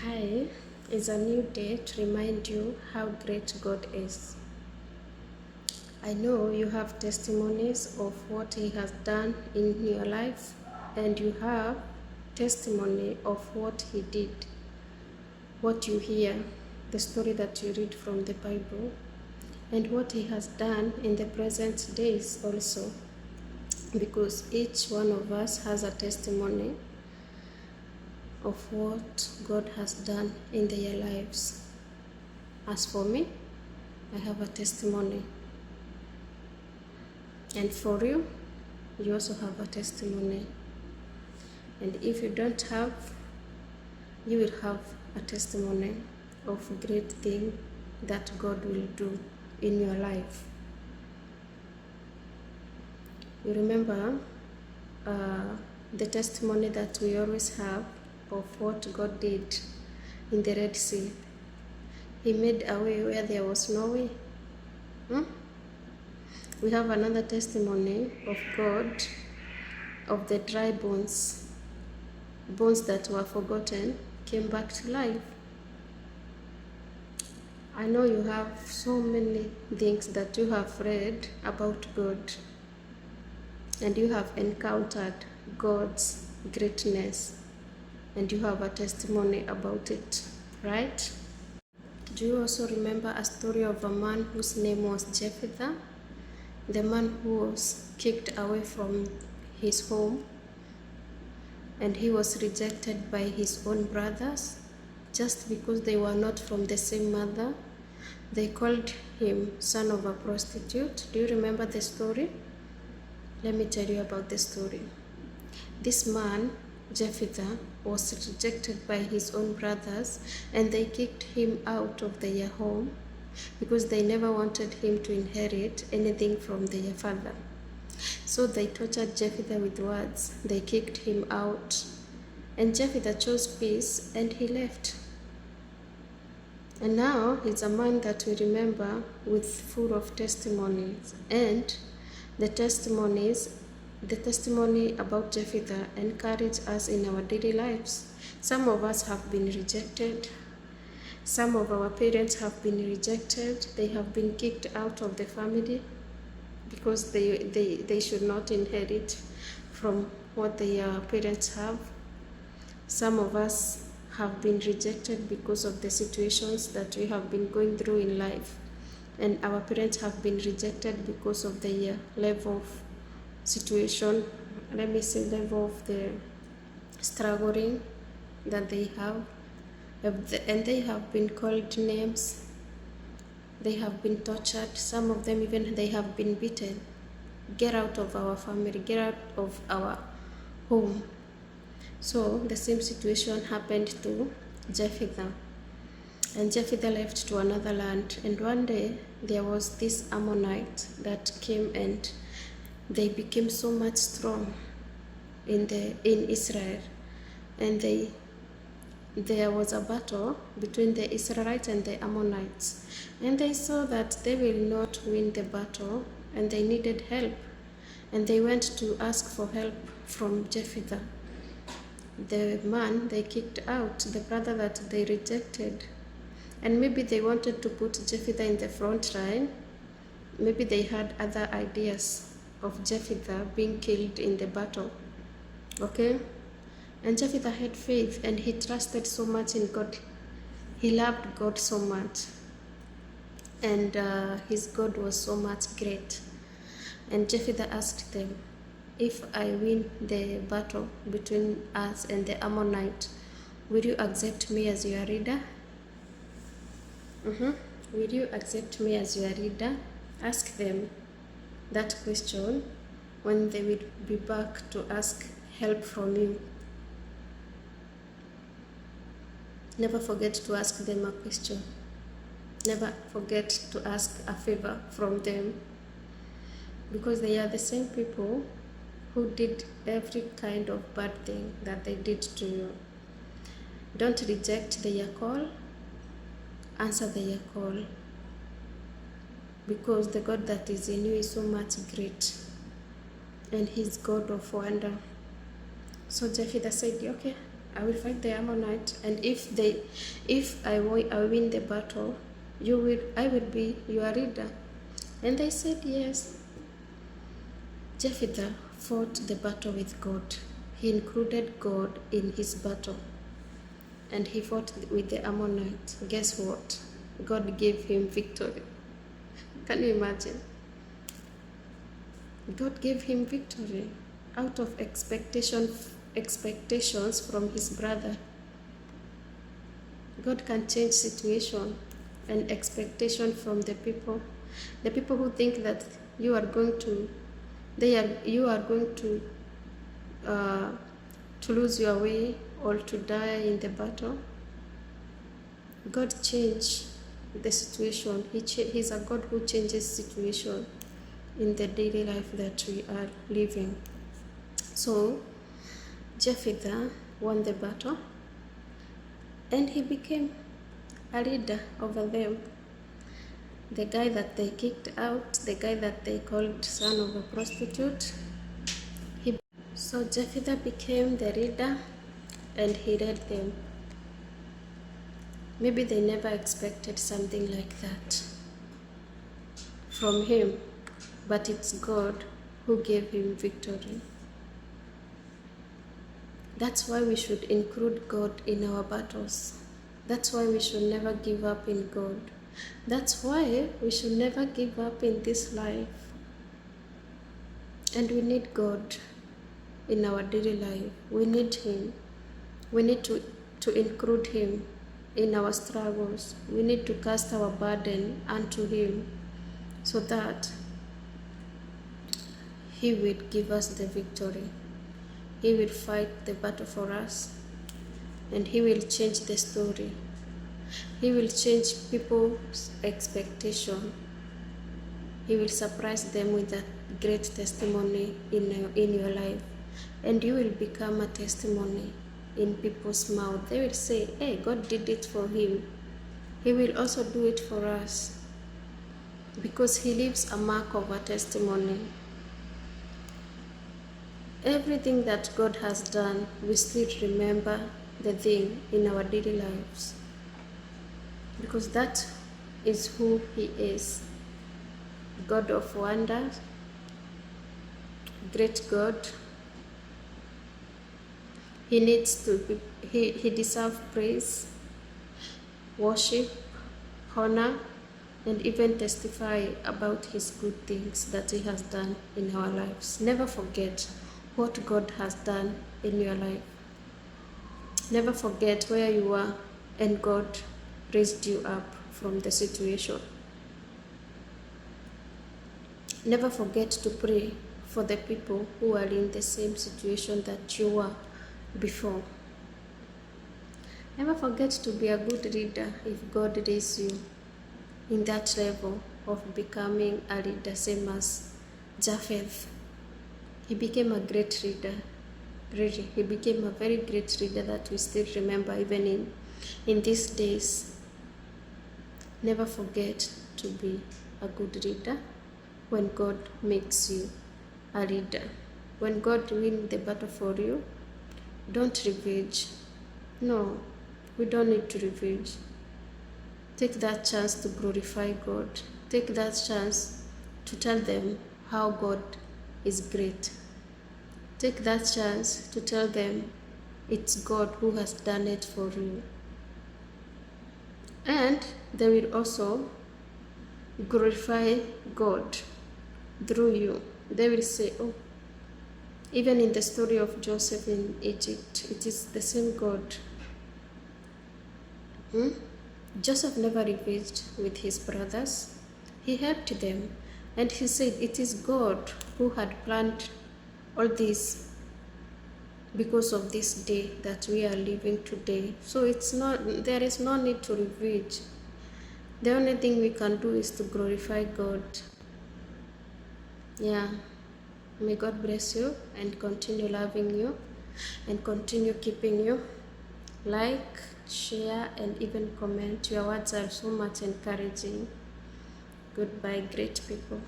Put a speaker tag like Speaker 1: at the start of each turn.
Speaker 1: Hi, it's a new day to remind you how great God is. I know you have testimonies of what He has done in your life, and you have testimony of what He did, what you hear, the story that you read from the Bible, and what He has done in the present days also, because each one of us has a testimony of what God has done in their lives. As for me, I have a testimony. And for you, you also have a testimony. And if you don't have, you will have a testimony of a great thing that God will do in your life. You remember the testimony that we always have of what God did in the Red Sea. He made a way where there was no way. We have another testimony of God of the dry bones. Bones that were forgotten came back to life. I know you have so many things that you have read about God, and you have encountered God's greatness, and you have a testimony about it, right? Do you also remember a story of a man whose name was Jephthah? The man who was kicked away from his home, and he was rejected by his own brothers just because they were not from the same mother. They called him son of a prostitute. Do you remember the story? Let me tell you about the story. This man, Jephthah, was rejected by his own brothers, and they kicked him out of their home because they never wanted him to inherit anything from their father. So they tortured Jephthah with words. They kicked him out, and Jephthah chose peace, and he left. And now he's a man that we remember with full of testimonies, and the testimony about Jephthah encourage us in our daily lives. Some of us have been rejected. Some of our parents have been rejected. They have been kicked out of the family because they should not inherit from what their parents have. Some of us have been rejected because of the situations that we have been going through in life, and our parents have been rejected because of their level of situation, level of the struggling that they have, and they have been called names. They have been tortured. Some of them even they have been beaten. Get out of our family, get out of our home. So the same situation happened to Jephthah. And Jephthah left to another land. And one day there was this Ammonite that came, and they became so much strong in Israel. And there was a battle between the Israelites and the Ammonites, and they saw that they will not win the battle, and they needed help, and they went to ask for help from Jephthah, the man they kicked out, the brother that they rejected. And maybe they wanted to put Jephthah in the front line. Maybe they had other ideas of Jephthah being killed in the battle. Okay? And Jephthah had faith, and he trusted so much in God. He loved God so much, and his God was so much great. And Jephthah asked them, if I win the battle between us and the Ammonite, will you accept me as your leader? Will you accept me as your leader? Ask them that question when they will be back to ask help from you. Never forget to ask them a question. Never forget to ask a favor from them, because they are the same people who did every kind of bad thing that they did to you. Don't reject their call. Answer their call, because the God that is in you is so much great, and He's God of wonder. So Jephthah said, okay, I will fight the Ammonite, and if I win the battle, I will be your leader. And they said yes. Jephthah fought the battle with God. He included God in his battle, and he fought with the Ammonite. Guess what? God gave him victory. Can you imagine? God gave him victory out of expectations from his brother. God can change situation and expectation from the people who think that you are going to lose your way or to die in the battle. God changed the situation. He's a God who changes situation in the daily life that we are living. So Jephthah won the battle, and he became a leader over them. The guy that they kicked out, the guy that they called son of a prostitute. So Jephthah became the leader, and he led them. Maybe they never expected something like that from him, but it's God who gave him victory. That's why we should include God in our battles. That's why we should never give up in God. That's why we should never give up in this life. And we need God in our daily life. We need Him. We need to include Him in our struggles. We need to cast our burden unto Him so that He will give us the victory. He will fight the battle for us, and He will change the story. He will change people's expectation. He will surprise them with a great testimony in your life, and you will become a testimony in people's mouth. They will say, hey, God did it for him. He will also do it for us, because He leaves a mark of a testimony. Everything that God has done, we still remember the thing in our daily lives, because that is who He is. God of wonders, great God. He needs to be, he deserves praise, worship, honor, and even testify about His good things that He has done in our lives. Never forget what God has done in your life. Never forget where you were and God raised you up from the situation. Never forget to pray for the people who are in the same situation that you were before. Never forget to be a good leader if God raises you in that level of becoming a leader, same as Japheth. He became a great leader. Really, he became a very great leader that we still remember even in these days. Never forget to be a good leader when God makes you a leader. When God wins the battle for you, don't revenge. No, we don't need to revenge. Take that chance to glorify God. Take that chance to tell them how God is great. Take that chance to tell them it's God who has done it for you. And they will also glorify God through you. They will say, oh, even in the story of Joseph in Egypt, it is the same God. Joseph never revenged with his brothers. He helped them, and he said it is God who had planned all this because of this day that we are living today. So there is no need to revenge. The only thing we can do is to glorify God. Yeah. May God bless you and continue loving you and continue keeping you. Like, share, and even comment. Your words are so much encouraging. Goodbye, great people.